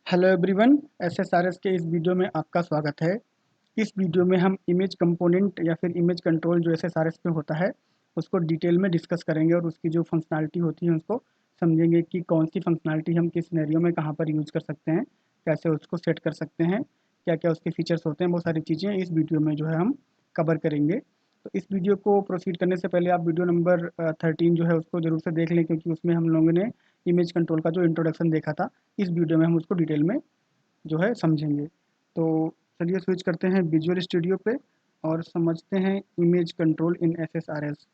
Hello everyone, एसएसआरएस के इस video में आपका स्वागत है। इस वीडियो में हम इमेज कंपोनेंट या फिर इमेज कंट्रोल जो एसएसआरएस में होता है उसको डिटेल में डिस्कस करेंगे और उसकी जो फंक्शनैलिटी होती है उसको समझेंगे कि कौन सी फंक्शनैलिटी हम किस सिनेरियो में कहाँ पर यूज़ कर सकते हैं, कैसे उसको सेट कर सकते हैं, क्या क्या उसके फीचर्स होते हैं। वो सारी चीज़ें इस वीडियो में जो है हम कवर करेंगे। तो इस वीडियो को प्रोसीड करने से पहले आप वीडियो नंबर 13 जो है उसको ज़रूर से देख लें, क्योंकि उसमें हम लोगों ने इमेज कंट्रोल का जो इंट्रोडक्शन देखा था। इस वीडियो में हम उसको डिटेल में जो है समझेंगे। तो चलिए स्विच करते हैं विजुअल स्टूडियो पे और समझते हैं इमेज कंट्रोल इन एसएसआरएस।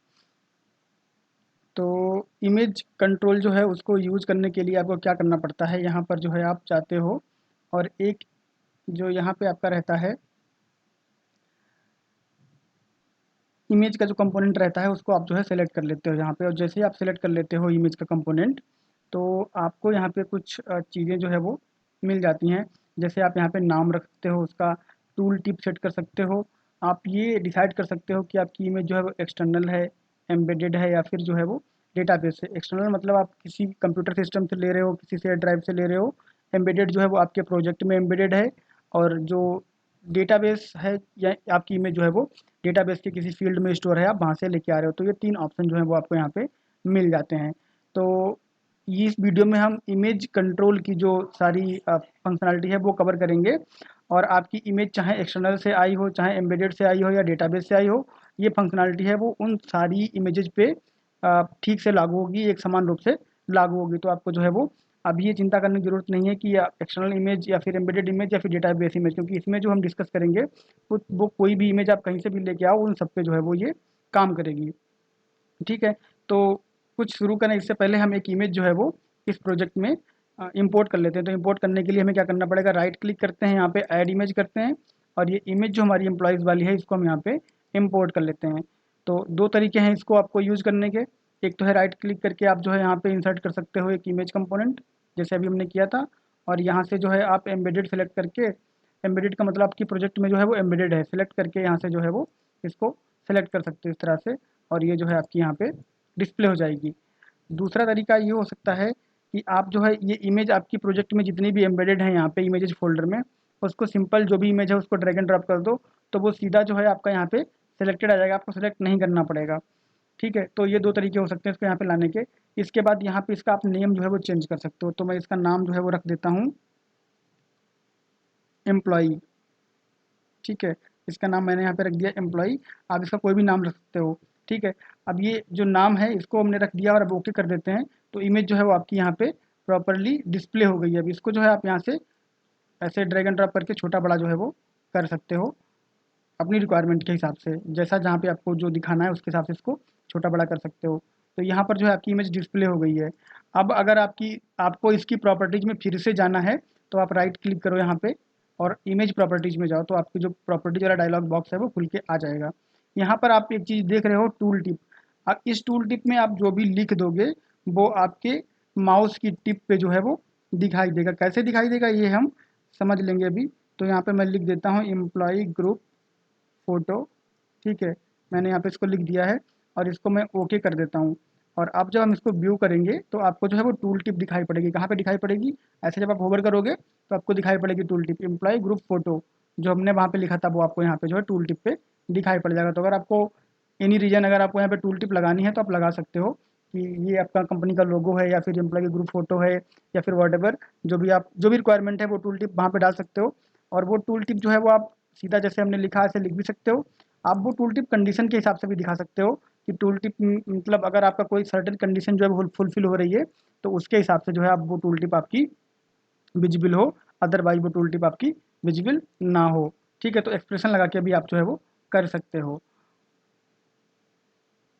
तो इमेज कंट्रोल जो है उसको यूज़ करने के लिए आपको क्या करना पड़ता है, यहाँ पर जो है आप चाहते हो और एक जो यहाँ पे आपका रहता है इमेज का जो कंपोनेंट रहता है उसको आप जो है सेलेक्ट कर लेते हो यहाँ पे। और जैसे ही आप सेलेक्ट कर लेते हो इमेज का कंपोनेंट, तो आपको यहाँ पे कुछ चीज़ें जो है वो मिल जाती हैं। जैसे आप यहाँ पे नाम रख सकते हो, उसका टूल टिप सेट कर सकते हो। आप ये डिसाइड कर सकते हो कि आपकी इमेज जो है वो एक्सटर्नल है, एम्बेडेड है या फिर जो है वो डेटाबेस है। एक्सटर्नल मतलब आप किसी कंप्यूटर सिस्टम से ले रहे हो, किसी शेयर ड्राइव से ले रहे हो। एम्बेडेड जो है वो आपके प्रोजेक्ट में एम्बेडेड है। और जो डेटाबेस है या आपकी इमेज जो है वो डेटाबेस के किसी फील्ड में स्टोर है, आप वहाँ से लेके आ रहे हो। तो ये 3 ऑप्शन जो है वो आपको यहाँ पे मिल जाते हैं। तो ये इस वीडियो में हम इमेज कंट्रोल की जो सारी फंक्शनैलिटी है वो कवर करेंगे। और आपकी इमेज चाहे एक्सटर्नल से आई हो, चाहे एम्बेडेड से आई हो या डेटाबेस से आई हो, ये फंक्शनैलिटी है वो उन सारी इमेजेस पे ठीक से लागू होगी, एक समान रूप से लागू होगी। तो आपको जो है वो अभी ये चिंता करने की ज़रूरत नहीं है कि एक्सटर्नल इमेज या फिर एम्बेडेड इमेज या फिर डेटाबेस इमेज, क्योंकि इसमें जो हम डिस्कस करेंगे वो कोई भी इमेज आप कहीं से भी लेके आओ, उन सब पे जो है वो ये काम करेगी। ठीक है। तो कुछ शुरू करने इससे पहले हम एक इमेज जो है वो इस प्रोजेक्ट में इंपोर्ट कर लेते हैं। तो इंपोर्ट करने के लिए हमें क्या करना पड़ेगा, राइट क्लिक करते हैं, यहाँ पे ऐड इमेज करते हैं और ये इमेज जो हमारी एम्प्लॉयज़ वाली है इसको हम यहाँ पे इंपोर्ट कर लेते हैं। तो दो तरीके हैं इसको आपको यूज़ करने के। एक तो है राइट क्लिक करके आप जो है यहाँ पे इंसर्ट कर सकते हो एक इमेज कंपोनेंट, जैसे अभी हमने किया था। और यहाँ से जो है आप एम्बेडेड सेलेक्ट करके, एम्बेडेड का मतलब आपकी प्रोजेक्ट में जो है वो एम्बेडेड है, सेलेक्ट करके यहाँ से जो है वो इसको सेलेक्ट कर सकते हो इस तरह से। और ये जो है आपकी यहाँ पे डिस्प्ले हो जाएगी। दूसरा तरीका ये हो सकता है कि आप जो है ये इमेज आपकी प्रोजेक्ट में जितनी भी एम्बेडेड है यहाँ पे इमेजेस फ़ोल्डर में, उसको सिंपल जो भी इमेज है उसको ड्रैग एंड ड्रॉप कर दो, तो वो सीधा जो है आपका यहाँ पे सेलेक्टेड आ जाएगा, आपको सेलेक्ट नहीं करना पड़ेगा। ठीक है। तो ये 2 तरीके हो सकते हैं इसको यहाँ पे लाने के। इसके बाद यहाँ पे इसका आप नेम जो है वो चेंज कर सकते हो। तो मैं इसका नाम जो है वो रख देता हूँ एम्प्लॉयी। ठीक है। इसका नाम मैंने यहाँ पे रख दिया एम्प्लॉयी। आप इसका कोई भी नाम रख सकते हो। ठीक है। अब ये जो नाम है इसको हमने रख दिया और अब ओके कर देते हैं। तो इमेज जो है वो आपकी यहाँ पे प्रॉपर्ली डिस्प्ले हो गई है। अब इसको जो है आप यहाँ से ऐसे ड्रैग एंड ड्रॉप करके छोटा बड़ा जो है वो कर सकते हो अपनी रिक्वायरमेंट के हिसाब से। जैसा जहाँ पे आपको जो दिखाना है उसके हिसाब से इसको छोटा बड़ा कर सकते हो। तो यहाँ पर जो है आपकी इमेज डिस्प्ले हो गई है। अब अगर आपको इसकी प्रॉपर्टीज़ में फिर से जाना है, तो आप राइट क्लिक करो यहाँ पे और इमेज प्रॉपर्टीज़ में जाओ, तो आपकी जो प्रॉपर्टीज़ वाला डायलॉग बॉक्स है वो खुल के आ जाएगा। यहाँ पर आप एक चीज़ देख रहे हो, टूल टिप। अब इस टूल टिप में आप जो भी लिख दोगे वो आपके माउस की टिप पे जो है वो दिखाई देगा। कैसे दिखाई देगा ये हम समझ लेंगे अभी। तो यहाँ पे मैं लिख देता हूँ एम्प्लॉय ग्रुप फ़ोटो। ठीक है। मैंने यहाँ पे इसको लिख दिया है और इसको मैं ओके कर देता हूँ। और अब जब हम इसको व्यू करेंगे तो आपको जो है वो टूल टिप दिखाई पड़ेगी। कहाँ पे दिखाई पड़ेगी, ऐसे जब आप होवर करोगे तो आपको दिखाई पड़ेगी tool tip employee group photo. जो हमने वहाँ पे लिखा था वो आपको यहाँ पे जो है टूल टिप पे दिखाई पड़ जाएगा। तो अगर आपको एनी रीज़न अगर आपको यहाँ पे टूल टिप लगानी है तो आप लगा सकते हो कि ये आपका कंपनी का लोगो है या फिर एम्प्लॉय ग्रुप फ़ोटो है या फिर व्हाटएवर जो भी रिक्वायरमेंट है वो टूल टिप वहाँ पे डाल सकते हो। और वो टूल टिप जो है वो आप सीधा जैसे हमने लिखा है ऐसे लिख भी सकते हो। आप वो टूल टिप कंडीशन के हिसाब से भी दिखा सकते हो कि टूल टिप मतलब अगर आपका कोई सर्टेन कंडीशन जो है वो फुलफिल हो रही है तो उसके हिसाब से जो है आप वो टूल टिप आपकी विजिबल हो, अदरवाइज वो टूल टिप आपकी विजिबल ना हो। ठीक है। तो एक्सप्रेशन लगा के भी आप जो है वो कर सकते हो।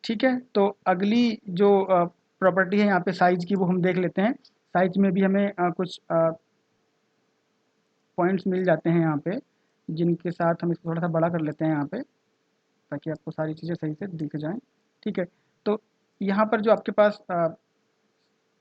ठीक है। तो अगली जो प्रॉपर्टी है यहाँ पे साइज़ की, वो हम देख लेते हैं। साइज़ में भी हमें कुछ पॉइंट्स मिल जाते हैं यहाँ पे, जिनके साथ हम इसको थोड़ा सा बड़ा कर लेते हैं यहाँ पे, ताकि आपको सारी चीज़ें सही से दिख जाएँ। ठीक है। तो यहाँ पर जो आपके पास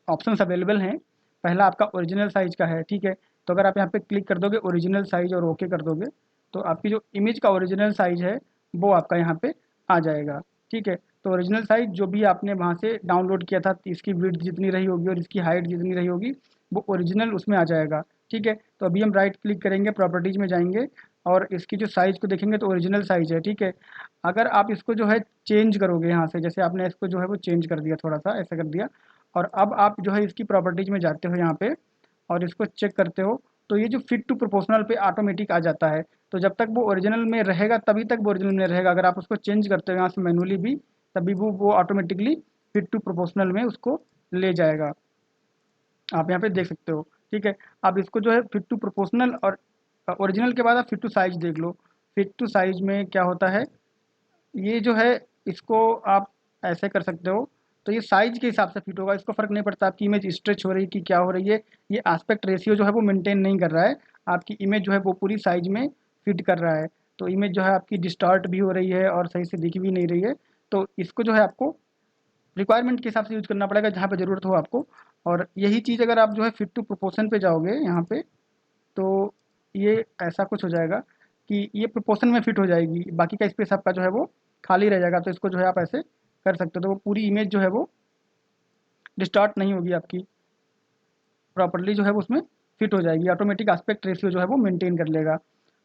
ऑप्शंस अवेलेबल हैं, पहला आपका ओरिजिनल साइज़ का है। ठीक है। तो अगर आप यहाँ पे क्लिक कर दोगे ओरिजिनल साइज़ और ओके कर दोगे, तो आपकी जो इमेज का ओरिजिनल साइज़ है वो आपका यहाँ पे आ जाएगा। ठीक है। तो ओरिजिनल साइज़ जो भी आपने वहाँ से डाउनलोड किया था, इसकी विड्थ जितनी रही होगी और इसकी हाइट जितनी रही होगी, वो ओरिजिनल उसमें आ जाएगा। ठीक है, तो अभी हम राइट क्लिक करेंगे, प्रॉपर्टीज़ में जाएंगे और इसकी जो साइज़ को देखेंगे तो ओरिजिनल साइज़ है। ठीक है, अगर आप इसको जो है चेंज करोगे यहाँ से, जैसे आपने इसको जो है वो चेंज कर दिया, थोड़ा सा ऐसा कर दिया, और अब आप जो है इसकी प्रॉपर्टीज़ में जाते हो यहाँ पे और इसको चेक करते हो, तो ये जो फिट टू प्रोपोर्शनल पे ऑटोमेटिक आ जाता है। तो जब तक वो ओरिजिनल में रहेगा तभी तक वो ओरिजिनल में रहेगा। अगर आप उसको चेंज करते हो यहाँ से मैनुअली भी, तभी वो ऑटोमेटिकली फिट टू प्रोपोर्शनल में उसको ले जाएगा। आप यहाँ पे देख सकते हो। ठीक है, अब इसको जो है फिट टू प्रोपोर्शनल और ओरिजिनल के बाद आप फिट टू साइज देख लो। फिट टू साइज में क्या होता है, ये जो है इसको आप ऐसे कर सकते हो, तो ये साइज के हिसाब से फिट होगा, इसको फ़र्क नहीं पड़ता आपकी इमेज स्ट्रेच हो रही है कि क्या हो रही है। ये एस्पेक्ट रेशियो जो है वो मेंटेन नहीं कर रहा है, आपकी इमेज जो है वो पूरी साइज में फिट कर रहा है। तो इमेज जो है आपकी डिस्टॉर्ट भी हो रही है और सही से दिख भी नहीं रही है। तो इसको जो है आपको रिक्वायरमेंट के हिसाब से यूज़ करना पड़ेगा, जहाँ पे ज़रूरत हो आपको। और यही चीज़ अगर आप जो है फिट टू प्रोपोर्शन पे जाओगे यहाँ पे, तो ये ऐसा कुछ हो जाएगा कि ये प्रोपोर्शन में फिट हो जाएगी, बाकी का स्पेस आपका जो है वो खाली रह जाएगा। तो इसको जो है आप ऐसे कर सकते हो, तो वो पूरी इमेज जो है वो डिस्टॉर्ट नहीं होगी, आपकी प्रॉपर्ली जो है वो उसमें फिट हो जाएगी, ऑटोमेटिक एस्पेक्ट रेशियो जो है वो मेंटेन कर लेगा।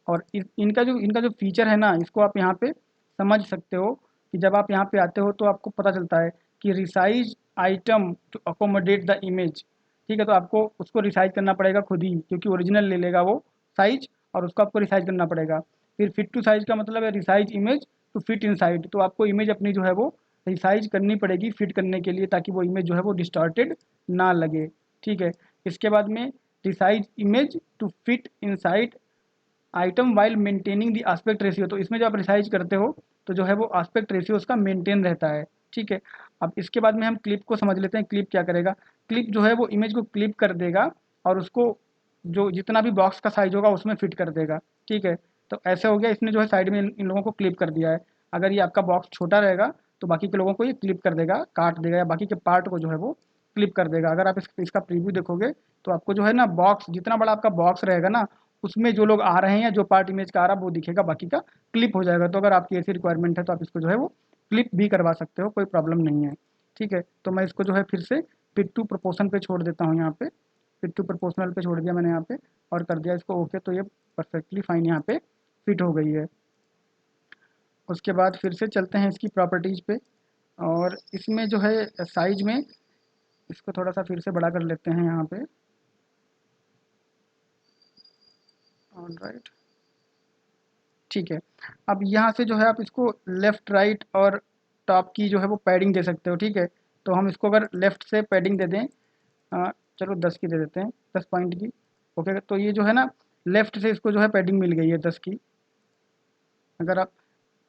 और इनका जो फीचर है ना, इसको आप यहाँ पे समझ सकते हो कि जब आप यहाँ पे आते हो तो आपको पता चलता है कि resize item to accommodate the image. ठीक है, तो आपको उसको रिसाइज करना पड़ेगा खुद ही, क्योंकि ओरिजिनल ले लेगा वो साइज और उसको आपको रिसाइज करना पड़ेगा। फिर फिट टू साइज का मतलब है resize image to fit inside, तो आपको इमेज अपनी जो है वो रिसाइज करनी पड़ेगी फिट करने के लिए, ताकि वो इमेज जो है वो डिस्टॉर्टेड ना लगे। ठीक है, इसके बाद में resize image to fit inside item while maintaining the aspect ratio, तो इसमें जब आप रिसाइज करते हो तो जो है वो एस्पेक्ट रेशियो उसका मेंटेन रहता है। ठीक है, अब इसके बाद में हम क्लिप को समझ लेते हैं। क्लिप क्या करेगा, क्लिप जो है वो इमेज को क्लिप कर देगा और उसको जो जितना भी बॉक्स का साइज होगा उसमें फिट कर देगा। ठीक है, तो ऐसे हो गया, इसने जो है साइड में इन लोगों को क्लिप कर दिया है। अगर ये आपका बॉक्स छोटा रहेगा तो बाकी के लोगों को ये क्लिप कर देगा, काट देगा, या बाकी के पार्ट को जो है वो क्लिप कर देगा। अगर आप इसका प्रीव्यू देखोगे तो आपको जो है ना, बॉक्स जितना बड़ा आपका बॉक्स रहेगा ना, उसमें जो लोग आ रहे हैं, जो पार्ट इमेज का आ रहा है वो दिखेगा, बाकी का क्लिप हो जाएगा। तो अगर आपकी ऐसी रिक्वायरमेंट है तो आप इसको जो है वो क्लिप भी करवा सकते हो, कोई प्रॉब्लम नहीं है। ठीक है, तो मैं इसको जो है फिर से फिट टू प्रोपोर्शन पे छोड़ देता हूँ। यहाँ पे फिट टू प्रोपोर्शनल पे छोड़ दिया मैंने यहाँ पे और कर दिया इसको ओके, तो ये परफेक्टली फाइन यहाँ पे फिट हो गई है। उसके बाद फिर से चलते हैं इसकी प्रॉपर्टीज़ पे, और इसमें जो है साइज में इसको थोड़ा सा फिर से बड़ा कर लेते हैं यहाँ पे। ऑलराइट, ठीक है, अब यहाँ से जो है आप इसको लेफ़्ट राइट और टॉप की जो है वो पैडिंग दे सकते हो। ठीक है, तो हम इसको अगर लेफ़्ट से पैडिंग दे दें, चलो 10 की दे देते हैं, 10 पॉइंट की। ओके, तो ये जो है ना, लेफ़्ट से इसको जो है पैडिंग मिल गई है 10 की। अगर आप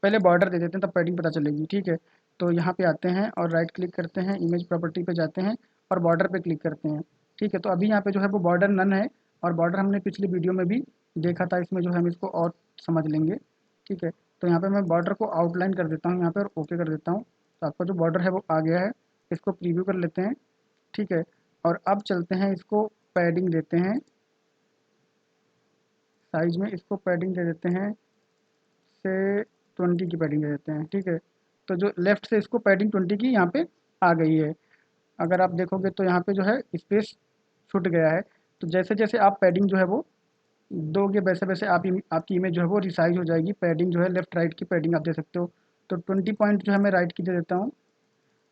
पहले बॉर्डर दे देते हैं तब पैडिंग पता चलेगी। ठीक है, तो यहाँ पे आते हैं और राइट क्लिक करते हैं, इमेज प्रॉपर्टी पे जाते हैं और बॉर्डर पे क्लिक करते हैं। ठीक है, तो अभी यहाँ पे जो है वो बॉर्डर नन है, और बॉर्डर हमने पिछली वीडियो में भी देखा था, इसमें जो है हम इसको और समझ लेंगे। ठीक है, तो यहाँ पे मैं बॉर्डर को आउटलाइन कर देता हूँ यहाँ पे और ओके कर देता हूँ, तो आपका जो बॉर्डर है वो आ गया है। इसको प्रीव्यू कर लेते हैं। ठीक है, और अब चलते हैं, इसको पैडिंग देते हैं, साइज में इसको पैडिंग दे देते हैं से 20 की पैडिंग दे देते हैं। ठीक है, तो जो लेफ़्ट से इसको पैडिंग 20 की यहाँ पे आ गई है। अगर आप देखोगे तो यहाँ पे जो है स्पेस छूट गया है। तो जैसे जैसे आप पैडिंग जो है वो दोगे, वैसे वैसे आपकी इमेज जो है वो रिसाइज हो जाएगी। पैडिंग जो है लेफ़्ट राइट की पैडिंग आप दे सकते हो। तो 20 पॉइंट जो है मैं राइट की दे देता हूँ।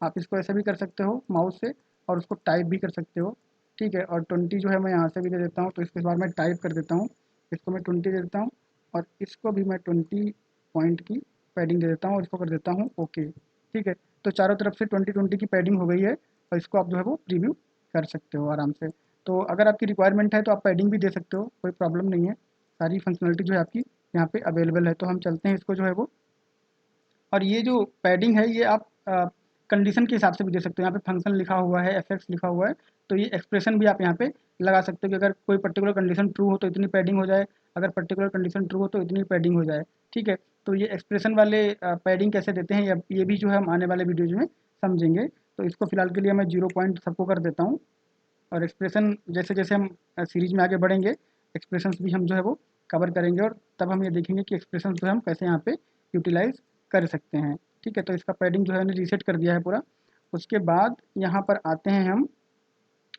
आप इसको ऐसे भी कर सकते हो माउस से, और उसको टाइप भी कर सकते हो। ठीक है, और 20 जो है मैं यहाँ से भी दे देता हूँ, तो इसके बाद मैं टाइप कर देता हूँ, इसको मैं 20 दे देता हूँ, और इसको भी मैं 20 पॉइंट की पैडिंग दे देता हूँ और इसको कर देता हूँ ओके। ठीक है, तो चारों तरफ से 20-20 की पैडिंग हो गई है, और इसको आप जो है वो प्रीव्यू कर सकते हो आराम से। तो अगर आपकी रिक्वायरमेंट है तो आप पैडिंग भी दे सकते हो, कोई प्रॉब्लम नहीं है। सारी फंक्शनलिटी जो है आपकी यहाँ पे अवेलेबल है। तो हम चलते हैं इसको जो है वो, और ये जो पैडिंग है ये आप कंडीशन के हिसाब से भी दे सकते हो। यहाँ पे फंक्शन लिखा हुआ है, एफएक्स लिखा हुआ है, तो ये एक्सप्रेशन भी आप यहाँ पे लगा सकते हो कि अगर कोई पर्टिकुलर कंडीशन ट्रू हो तो इतनी पैडिंग हो जाए, अगर पर्टिकुलर कंडीशन ट्रू हो तो इतनी पैडिंग हो जाए। ठीक है, तो ये एक्सप्रेशन वाले पैडिंग कैसे देते हैं, ये भी जो है हम आने वाले वीडियोज में समझेंगे। तो इसको फिलहाल के लिए मैं 0 पॉइंट सबको कर देता हूँ, और एक्सप्रेशन जैसे जैसे हम सीरीज में आगे बढ़ेंगे, एक्सप्रेशंस भी हम जो है वो कवर करेंगे, और तब हम ये देखेंगे कि एक्सप्रेशंस जो है हम कैसे यहाँ पे यूटिलाइज कर सकते हैं। ठीक है, तो इसका पैडिंग जो है रीसेट कर दिया है पूरा। उसके बाद यहाँ पर आते हैं हम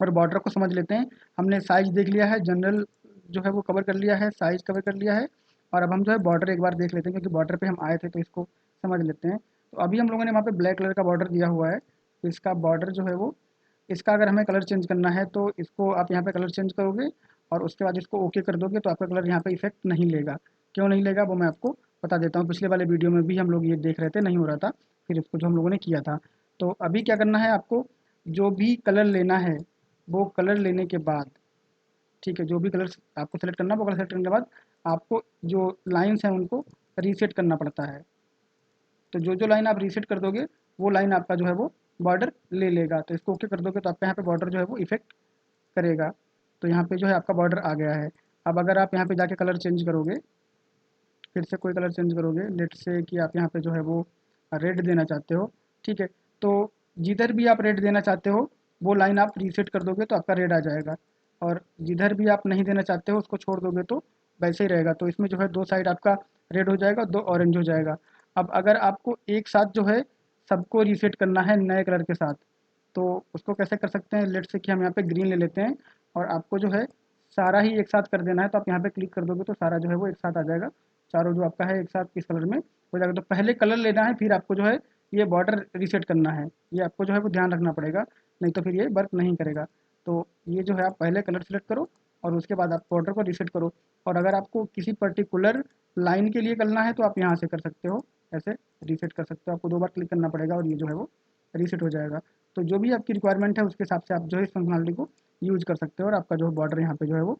और बॉर्डर को समझ लेते हैं। हमने साइज़ देख लिया है, जनरल जो है वो कवर कर लिया है, साइज़ कवर कर लिया है, और अब हम जो है बॉर्डर एक बार देख लेते हैं, क्योंकि बॉर्डर पे हम आए थे तो इसको समझ लेते हैं। तो अभी हम लोगों ने वहाँ पे ब्लैक कलर का बॉर्डर दिया हुआ है, तो इसका बॉर्डर जो है वो, इसका अगर हमें कलर चेंज करना है तो इसको आप यहाँ पे कलर चेंज करोगे और उसके बाद इसको ओके कर दोगे तो आपका कलर यहाँ पे इफेक्ट नहीं लेगा। क्यों नहीं लेगा वो मैं आपको बता देता हूँ। पिछले वाले वीडियो में भी हम लोग ये देख रहे थे, नहीं हो रहा था, फिर इसको जो हम लोगों ने किया था। तो अभी क्या करना है आपको, जो भी कलर लेना है वो कलर लेने के बाद, ठीक है, जो भी कलर आपको सेलेक्ट करना है वो कलर सेलेक्ट करने के बाद आपको जो लाइन्स हैं उनको रीसेट करना पड़ता है। तो जो लाइन आप रीसेट कर दोगे वो लाइन आपका जो है वो बॉर्डर ले लेगा। तो इसको ओके कर दोगे तो आपके यहाँ पे बॉर्डर जो है वो इफेक्ट करेगा। तो यहाँ पे जो है आपका बॉर्डर आ गया है। अब अगर आप यहाँ पे जाके कलर चेंज करोगे, फिर से कोई कलर चेंज करोगे, लेट से कि आप यहाँ पे जो है वो रेड देना चाहते हो, ठीक है, तो जिधर भी आप रेड देना चाहते हो वो लाइन आप रीसेट कर दोगे तो आपका रेड आ जाएगा, और जिधर भी आप नहीं देना चाहते हो उसको छोड़ दोगे तो वैसे ही रहेगा। तो इसमें जो है दो साइड आपका रेड हो जाएगा, दो ऑरेंज हो जाएगा। अब अगर आपको एक साथ जो है सबको रीसेट करना है नए कलर के साथ, तो उसको कैसे कर सकते हैं, लेट से कि हम यहाँ पे ग्रीन ले लेते हैं और आपको जो है सारा ही एक साथ कर देना है। तो आप यहाँ पे क्लिक कर दोगे तो सारा जो है वो एक साथ आ जाएगा, चारों जो आपका है एक साथ इस कलर में हो जाएगा। तो पहले कलर लेना है, फिर आपको जो है ये बॉर्डर रीसेट करना है, ये आपको जो है वो ध्यान रखना पड़ेगा, नहीं तो फिर ये वर्क नहीं करेगा। तो ये जो है आप पहले कलर सेलेक्ट करो और उसके बाद आप बॉर्डर को रीसेट करो। और अगर आपको किसी पर्टिकुलर लाइन के लिए करना है तो आप यहाँ से कर सकते हो, ऐसे रीसेट कर सकते हो। आपको दो बार क्लिक करना पड़ेगा और ये जो है वो रीसेट हो जाएगा। तो जो भी आपकी रिक्वायरमेंट है उसके हिसाब से आप जो है इस फंक्शनलिटी को यूज़ कर सकते हो और आपका जो बॉर्डर यहाँ पे जो है वो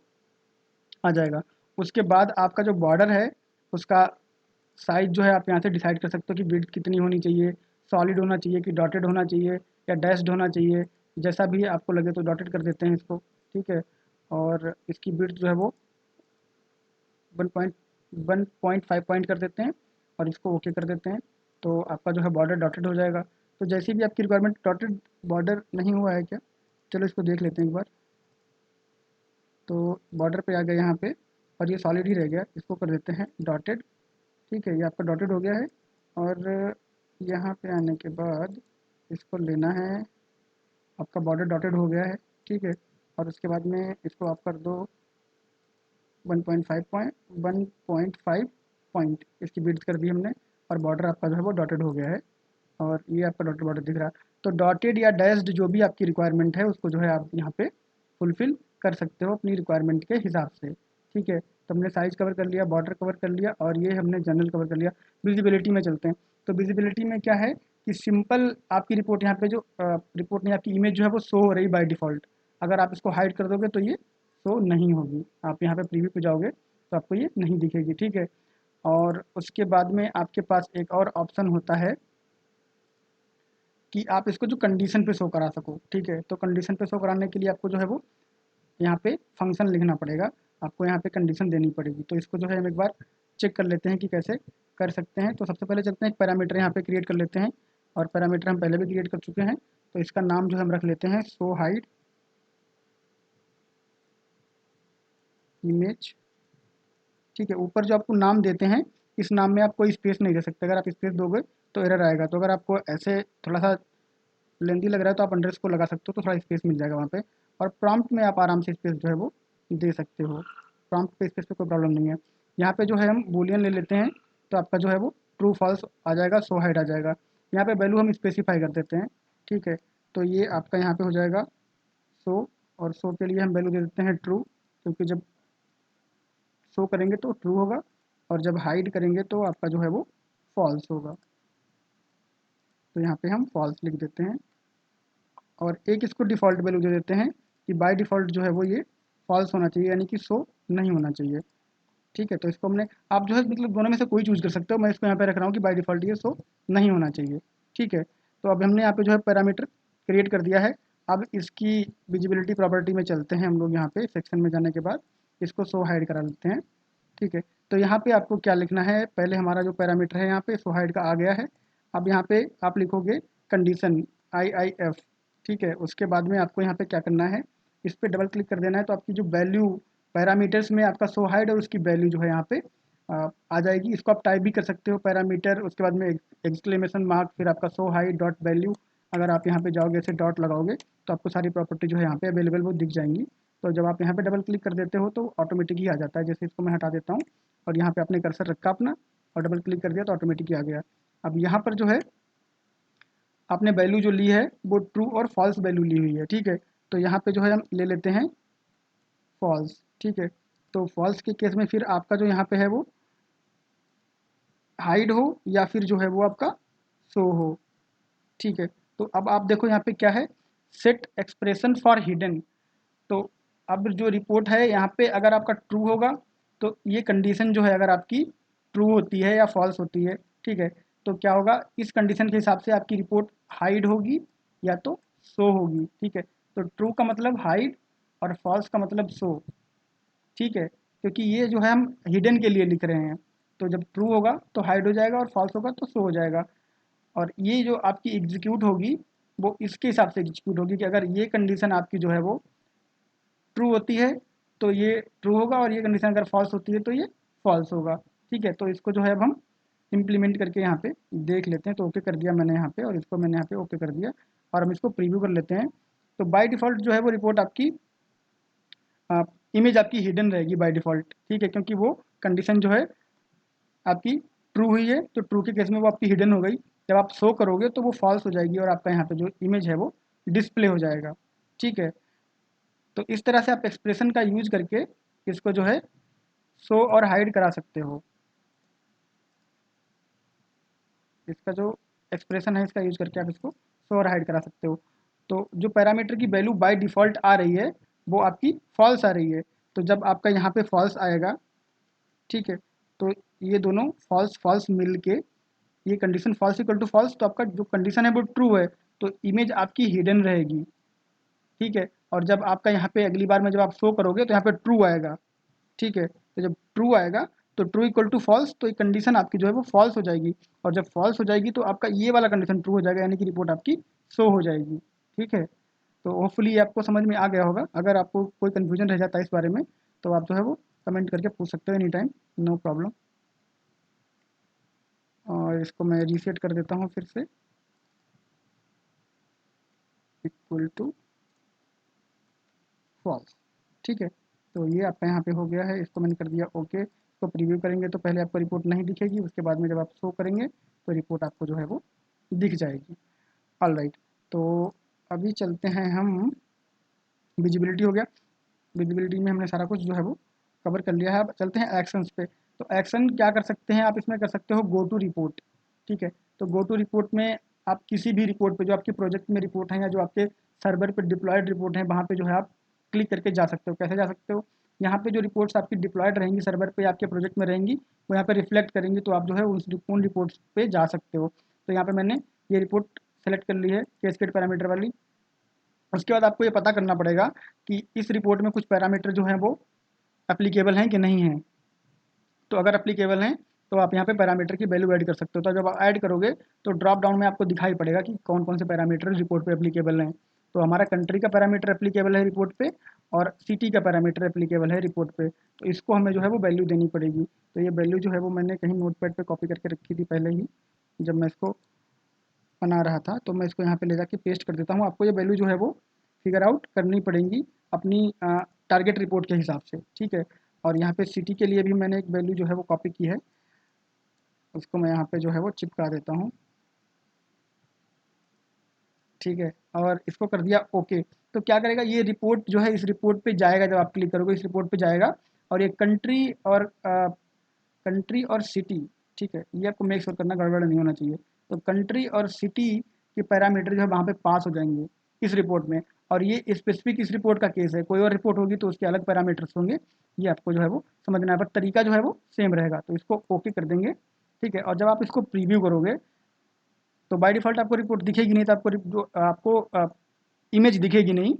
आ जाएगा। उसके बाद आपका जो बॉर्डर है उसका साइज़ जो है आप यहाँ से डिसाइड कर सकते हो कि विड्थ कितनी होनी चाहिए, सॉलिड होना चाहिए कि डॉटेड होना चाहिए या डैश्ड होना चाहिए, जैसा भी आपको लगे तो डॉटेड कर देते हैं इसको, ठीक है। और इसकी विड्थ जो है वो 1.5 पॉइंट कर देते हैं और इसको ओके कर देते हैं। तो आपका जो है बॉर्डर डॉटेड हो जाएगा। तो जैसी भी आपकी रिक्वायरमेंट, डॉटेड बॉर्डर नहीं हुआ है क्या, चलो इसको देख लेते हैं एक बार। तो बॉर्डर पे आ गया यहाँ पे और ये सॉलिड ही रह गया, इसको कर देते हैं डॉटेड, ठीक है, ये आपका डॉटेड हो गया है। और यहाँ पे आने के बाद इसको लेना है, आपका बॉर्डर डॉटेड हो गया है, ठीक है। और उसके बाद में इसको आप कर दो 1.5 पॉइंट इसकी विड्थ कर दी हमने, और बॉर्डर आपका जो है वो डॉटेड हो गया है और ये आपका डॉटेड बॉर्डर दिख रहा है। तो डॉटेड या डैश्ड जो भी आपकी रिक्वायरमेंट है उसको जो है आप यहाँ पे फुलफ़िल कर सकते हो अपनी रिक्वायरमेंट के हिसाब से, ठीक है। तो हमने साइज़ कवर कर लिया, बॉर्डर कवर कर लिया और ये हमने जनरल कवर कर लिया। विजिबिलिटी में चलते हैं। तो विजिबिलिटी में क्या है कि सिंपल आपकी रिपोर्ट यहाँ पे जो रिपोर्ट नहीं, आपकी इमेज जो है वो शो हो रही बाय डिफ़ॉल्ट। अगर आप इसको हाइड कर दोगे तो ये शो नहीं होगी। आप यहाँ पे प्रीव्यू पे जाओगे तो आपको ये नहीं दिखेगी, ठीक है। और उसके बाद में आपके पास एक और ऑप्शन होता है कि आप इसको जो कंडीशन पे शो करा सको, ठीक है। तो कंडीशन पे शो कराने के लिए आपको जो है वो यहाँ पे फंक्शन लिखना पड़ेगा, आपको यहाँ पे कंडीशन देनी पड़ेगी। तो इसको जो है हम एक बार चेक कर लेते हैं कि कैसे कर सकते हैं। तो सबसे पहले चलते हैं, एक पैरामीटर यहाँ पे क्रिएट कर लेते हैं, और पैरामीटर हम पहले भी क्रिएट कर चुके हैं। तो इसका नाम जो है हम रख लेते हैं शो हाइड इमेज, ठीक है। ऊपर जो आपको नाम देते हैं इस नाम में आप कोई स्पेस नहीं दे सकते, अगर आप स्पेस दोगे तो एरर आएगा। तो अगर आपको ऐसे थोड़ा सा लेंदी लग रहा है तो आप अंडरस्कोर लगा सकते हो, तो थोड़ा स्पेस मिल जाएगा वहाँ पे। और प्रॉम्प्ट में आप आराम से स्पेस जो है वो दे सकते हो, प्रॉम्प्ट पे स्पेस पे कोई प्रॉब्लम नहीं है। यहाँ पे जो है हम बूलियन ले लेते हैं, तो आपका जो है वो ट्रू फॉल्स आ जाएगा, शो हाइड आ जाएगा। यहाँ पे वैल्यू हम स्पेसिफाई कर देते हैं, ठीक है। तो ये आपका यहाँ पे हो जाएगा शो, और शो के लिए हम वैल्यू दे देते हैं ट्रू, क्योंकि जब शो करेंगे तो ट्रू होगा और जब हाइड करेंगे तो आपका जो है वो फॉल्स होगा। तो यहाँ पे हम फॉल्स लिख देते हैं और एक इसको डिफ़ॉल्ट वैल्यू दे देते हैं कि बाय डिफ़ॉल्ट जो है वो ये फॉल्स होना चाहिए, यानी कि शो नहीं होना चाहिए, ठीक है। तो इसको हमने, आप जो है मतलब दोनों में से कोई चूज़ कर सकते हो, मैं इसको यहाँ पे रख रहा हूँ कि बाय डिफ़ॉल्ट ये शो नहीं होना चाहिए, ठीक है। तो अब हमने यहाँ पे जो है पैरामीटर क्रिएट कर दिया है। अब इसकी विजिबिलिटी प्रॉपर्टी में चलते हैं हम लोग, यहाँ पे सेक्शन में जाने के बाद इसको शो हाइड करा लेते हैं, ठीक है। तो यहाँ पे आपको क्या लिखना है, पहले हमारा जो पैरामीटर है यहाँ पे शो हाइड का आ गया है। अब यहाँ पे आप लिखोगे कंडीशन IIF, ठीक है। उसके बाद में आपको यहाँ पे क्या करना है, इस पे डबल क्लिक कर देना है। तो आपकी जो वैल्यू पैरामीटर्स में आपका शो हाइड और उसकी वैल्यू जो है यहाँ पे आ जाएगी। इसको आप टाइप भी कर सकते हो, पैरामीटर, उसके बाद में एक्सक्लेमेशन मार्क, फिर आपका शो हाइट डॉट वैल्यू। अगर आप यहाँ पे जाओगे ऐसे डॉट लगाओगे तो आपको सारी प्रॉपर्टी जो है यहाँ पे अवेलेबल वो दिख जाएंगी। तो जब आप यहाँ पे डबल क्लिक कर देते हो तो ऑटोमेटिक ही आ जाता है। जैसे इसको मैं हटा देता हूँ और यहाँ पे आपने कर्सर रखा अपना और डबल क्लिक कर दिया तो ऑटोमेटिक ही आ गया। अब यहाँ पर जो है आपने वैल्यू जो ली है वो ट्रू और फॉल्स वैल्यू ली हुई है, ठीक है। तो यहाँ पे जो है हम ले लेते हैं फॉल्स, ठीक है। तो फॉल्स के केस में फिर आपका जो यहाँ पे है वो हाइड हो या फिर जो है वो आपका शो हो, ठीक है। तो अब आप देखो यहाँ पे क्या है, सेट एक्सप्रेशन फॉर हिडन। तो अब जो रिपोर्ट है यहाँ पे अगर आपका ट्रू होगा तो ये कंडीशन जो है अगर आपकी ट्रू होती है या फॉल्स होती है, ठीक है, तो क्या होगा, इस कंडीशन के हिसाब से आपकी रिपोर्ट हाइड होगी या तो शो होगी, ठीक है। तो ट्रू का मतलब हाइड और फॉल्स का मतलब शो, ठीक है। क्योंकि ये जो है हम हिडन के लिए लिख रहे हैं, तो जब ट्रू होगा तो हाइड हो जाएगा और फॉल्स होगा तो शो हो जाएगा। और ये जो आपकी एग्जीक्यूट होगी वो इसके हिसाब से एग्जीक्यूट होगी कि अगर ये कंडीशन आपकी जो है वो ट्रू होती है तो ये ट्रू होगा और ये कंडीशन अगर फॉल्स होती है तो ये फॉल्स होगा, ठीक है। तो इसको जो है अब हम इम्प्लीमेंट करके यहाँ पे देख लेते हैं। तो ओके कर दिया मैंने यहाँ पे और इसको मैंने यहाँ पे ओके कर दिया और हम इसको प्रीव्यू कर लेते हैं। तो बाय डिफ़ॉल्ट जो है वो रिपोर्ट आपकी इमेज आपकी हिडन रहेगी बाय डिफ़ॉल्ट, ठीक है, क्योंकि वो कंडीशन जो है आपकी ट्रू हुई है तो ट्रू के केस में वो आपकी हिडन हो गई। जब आप शो करोगे तो वो फॉल्स हो जाएगी और आपका यहाँ पे जो इमेज है वो डिस्प्ले हो जाएगा, ठीक है। तो इस तरह से आप एक्सप्रेशन का यूज करके इसको जो है शो और हाइड करा सकते हो। इसका जो एक्सप्रेशन है इसका यूज करके आप इसको शो और हाइड करा सकते हो। तो जो पैरामीटर की वैल्यू बाय डिफ़ॉल्ट आ रही है वो आपकी फॉल्स आ रही है। तो जब आपका यहाँ पे फॉल्स आएगा, ठीक है, तो ये दोनों फॉल्स फॉल्स मिल के ये condition false equal to false, तो आपका जो कंडीशन है वो ट्रू है तो इमेज आपकी हिडन रहेगी, ठीक है। और जब आपका यहाँ पे अगली बार में जब आप शो करोगे तो यहाँ पे ट्रू आएगा, ठीक है। तो जब ट्रू आएगा तो ट्रू इक्वल टू फॉल्स, तो ये कंडीशन आपकी जो है वो फॉल्स हो जाएगी और जब फॉल्स हो जाएगी तो आपका ये वाला कंडीशन ट्रू हो जाएगा, यानी कि रिपोर्ट आपकी शो हो जाएगी, ठीक है। तो होपफुली ये आपको समझ में आ गया होगा। अगर आपको कोई कन्फ्यूजन रह जाता है इस बारे में तो आप जो है वो कमेंट करके पूछ सकते हो एनी टाइम, नो प्रॉब्लम। और इसको मैं रीसेट कर देता हूँ फिर से, इक्वल टू फॉल्स, ठीक है। तो ये आपका यहाँ पे हो गया है, इसको मैंने कर दिया ओके। इसको प्रीव्यू करेंगे तो पहले आपको रिपोर्ट नहीं दिखेगी, उसके बाद में जब आप शो करेंगे तो रिपोर्ट आपको जो है वो दिख जाएगी। ऑल राइट, तो अभी चलते हैं हम, विजिबिलिटी हो गया, विजिबिलिटी में हमने सारा कुछ जो है वो कवर कर लिया है। अब चलते हैं एक्शंस पे। तो एक्शन क्या कर सकते हैं आप, इसमें कर सकते हो गो टू रिपोर्ट, ठीक है। तो गो टू रिपोर्ट में आप किसी भी रिपोर्ट पे जो आपके प्रोजेक्ट में रिपोर्ट है या जो आपके सर्वर पे डिप्लॉयड रिपोर्ट है वहाँ पे जो है आप क्लिक करके जा सकते हो। कैसे जा सकते हो, यहाँ पे जो रिपोर्ट्स आपकी डिप्लॉयड रहेंगी सर्वर पे आपके प्रोजेक्ट में रहेंगी वो यहाँ पे रिफ्लेक्ट करेंगी, तो आप जो है उन रिपोर्ट्स पे जा सकते हो। तो यहाँ पे मैंने ये रिपोर्ट सेलेक्ट कर ली है कैस्केड पैरामीटर वाली। उसके बाद आपको ये पता करना पड़ेगा कि इस रिपोर्ट में कुछ पैरामीटर जो हैं वो एप्लीकेबल हैं कि नहीं हैं। तो अगर एप्लीकेबल हैं तो आप यहाँ पे पैरामीटर की वैल्यू ऐड कर सकते हो। तो जब आप ऐड करोगे तो ड्रॉप डाउन में आपको दिखाई पड़ेगा कि कौन कौन से पैरामीटर रिपोर्ट पे एप्लीकेबल हैं। तो हमारा कंट्री का पैरामीटर एप्लीकेबल है रिपोर्ट पे और सिटी का पैरामीटर एप्लीकेबल है रिपोर्ट पे, तो इसको हमें जो है वो वैल्यू देनी पड़ेगी। तो ये वैल्यू जो है वो मैंने कहीं नोटपैड पे कॉपी करके रखी थी पहले ही, जब मैं इसको बना रहा था। तो मैं इसको यहाँ पे ले जाके पेस्ट कर देता हूँ। आपको ये वैल्यू जो है वो फिगर आउट करनी पड़ेंगी अपनी टारगेट रिपोर्ट के हिसाब से, ठीक है। और यहाँ पे सिटी के लिए भी मैंने एक वैल्यू जो है वो कॉपी की है, उसको मैं यहाँ पे जो है वो चिपका देता हूँ, ठीक है। और इसको कर दिया ओके। तो क्या करेगा, ये रिपोर्ट जो है इस रिपोर्ट पे जाएगा, जब आप क्लिक करोगे इस रिपोर्ट पे जाएगा और ये कंट्री और सिटी, ठीक है, ये आपको मेक श्योर करना गड़बड़ नहीं होना चाहिए। तो कंट्री और सिटी के पैरामीटर जो है वहाँ पे पास हो जाएंगे इस रिपोर्ट में। और ये स्पेसिफिक इस रिपोर्ट का केस है, कोई और रिपोर्ट होगी तो उसके अलग पैरामीटर्स होंगे, ये आपको जो है वो समझना है, पर तरीका जो है वो सेम रहेगा। तो इसको ओके कर देंगे, ठीक है। और जब आप इसको प्रीव्यू करोगे तो बाय डिफ़ॉल्ट आपको रिपोर्ट दिखेगी नहीं, तो आपको इमेज दिखेगी नहीं,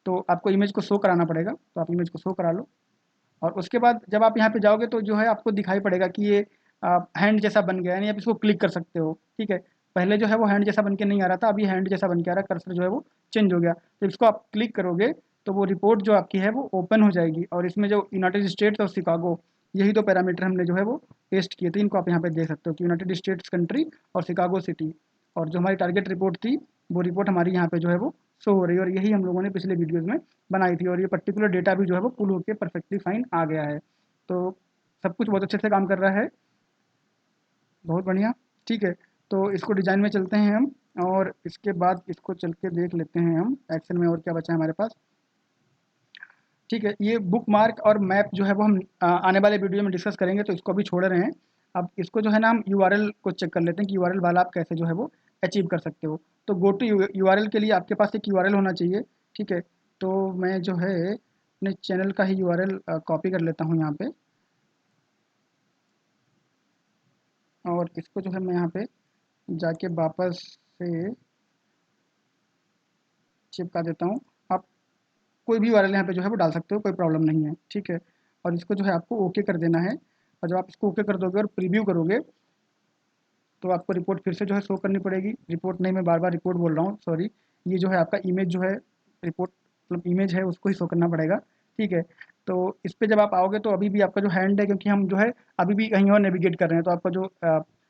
तो आपको इमेज को शो कराना पड़ेगा। तो आप इमेज को शो करा लो और उसके बाद जब आप यहाँ पे जाओगे तो जो है आपको दिखाई पड़ेगा कि ये हैंड जैसा बन गया है, यानी आप इसको क्लिक कर सकते हो, ठीक है। पहले जो है वो हैंड जैसा बन के नहीं आ रहा था, अभी हैंड जैसा बन के आ रहा है, कर्सर जो है वो चेंज हो गया। तो इसको आप क्लिक करोगे तो वो रिपोर्ट जो आपकी है वो ओपन हो जाएगी और इसमें जो यूनाइटेड स्टेट्स और शिकागो यही 2 पैरामीटर हमने जो है वो पेस्ट किए थे, इनको आप यहाँ पे देख सकते हो कि यूनाइटेड स्टेट्स कंट्री और शिकागो सिटी, और जो हमारी टारगेट रिपोर्ट थी वो रिपोर्ट हमारी यहाँ पे जो है वो शो हो रही है, और यही हम लोगों ने पिछले वीडियोज़ में बनाई थी, और ये पर्टिकुलर डेटा भी जो है वो पुल होकर परफेक्टली फाइन आ गया है। तो सब कुछ बहुत अच्छे से काम कर रहा है, बहुत बढ़िया। ठीक है, तो इसको डिज़ाइन में चलते हैं हम, और इसके बाद इसको चल के देख लेते हैं हम एक्सेल में और क्या बचा है हमारे पास। ठीक है, ये बुक मार्क और मैप जो है वो हम आने वाले वीडियो में डिस्कस करेंगे, तो इसको अभी छोड़ रहे हैं। अब इसको जो है ना हम यूआरएल को चेक कर लेते हैं कि यूआरएल वाला आप कैसे जो है वो अचीव कर सकते हो। तो गो टू यूआरएल के लिए आपके पास एक यूआरएल होना चाहिए। ठीक है, तो मैं जो है अपने चैनल का ही यूआरएल कॉपी कर लेता हूँ यहाँ पे, और इसको जो है मैं यहाँ पे जाके वापस से चिपका देता हूँ। आप कोई भी यूआरएल यहाँ पे जो है वो डाल सकते हो, कोई प्रॉब्लम नहीं है। ठीक है, और इसको जो है आपको ओके कर देना है, और जब आप इसको ओके कर दोगे और प्रीव्यू करोगे तो आपको रिपोर्ट फिर से जो है शो करनी पड़ेगी। रिपोर्ट नहीं, मैं बार बार रिपोर्ट बोल रहा हूँ, सॉरी। ये जो है आपका इमेज जो है, रिपोर्ट मतलब इमेज है, उसको ही शो करना पड़ेगा। ठीक है, तो इस पे जब आप आओगे तो अभी भी आपका जो हैंड है, क्योंकि हम जो है अभी भी कहीं और नेविगेट कर रहे हैं, तो आपका जो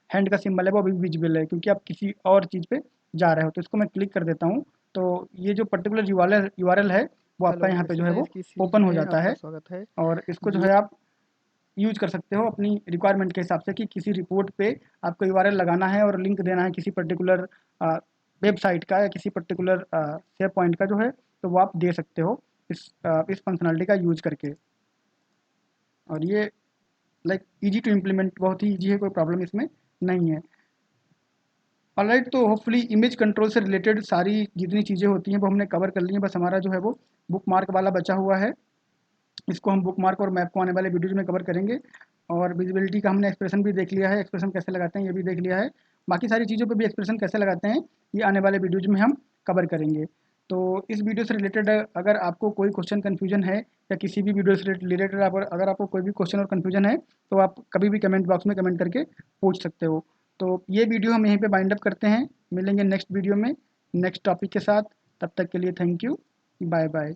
हैंड का सिंबल है वो अभी भी विजिबल है, क्योंकि आप किसी और चीज़ पे जा रहे हो। तो इसको मैं क्लिक कर देता हूँ, तो ये जो पर्टिकुलर यूआरएल है वो आपका हेलो, यहाँ पे जो है वो एक्सरसाइज की सीरीज ओपन हो में जाता आपका है, स्वागत है। और इसको जो ये है आप यूज़ कर सकते हो अपनी रिक्वायरमेंट के हिसाब से, कि किसी रिपोर्ट पे आपको यूआरएल लगाना है और लिंक देना है किसी पर्टिकुलर वेबसाइट का या किसी पर्टिकुलर शेयर पॉइंट का जो है, तो वो आप दे सकते हो इस फंक्शनलिटी का यूज करके। और ये लाइक इजी टू इम्प्लीमेंट, बहुत ही इजी है, कोई प्रॉब्लम इसमें नहीं है। ऑलराइट, तो होपफुली इमेज कंट्रोल से रिलेटेड सारी जितनी चीज़ें होती हैं वो हमने कवर कर ली हैं, बस हमारा जो है वो बुक मार्क वाला बचा हुआ है। इसको हम बुक मार्क और मैप को आने वाले वीडियोज में कवर करेंगे, और विजिबिलिटी का हमने एक्सप्रेशन भी देख लिया है, एक्सप्रेशन कैसे लगाते हैं ये भी देख लिया है। बाकी सारी चीज़ों पे भी एक्सप्रेशन कैसे लगाते हैं ये आने वाले वीडियोज में हम कवर करेंगे। तो इस वीडियो से रिलेटेड अगर आपको कोई क्वेश्चन कन्फ्यूजन है, या किसी भी वीडियो से रिलेटेड अगर आपको कोई भी क्वेश्चन और कन्फ्यूजन है, तो आप कभी भी कमेंट बॉक्स में कमेंट करके पूछ सकते हो। तो ये वीडियो हम यहीं पे बाइंड अप करते हैं, मिलेंगे नेक्स्ट वीडियो में नेक्स्ट टॉपिक के साथ। तब तक के लिए थैंक यू, बाय बाय।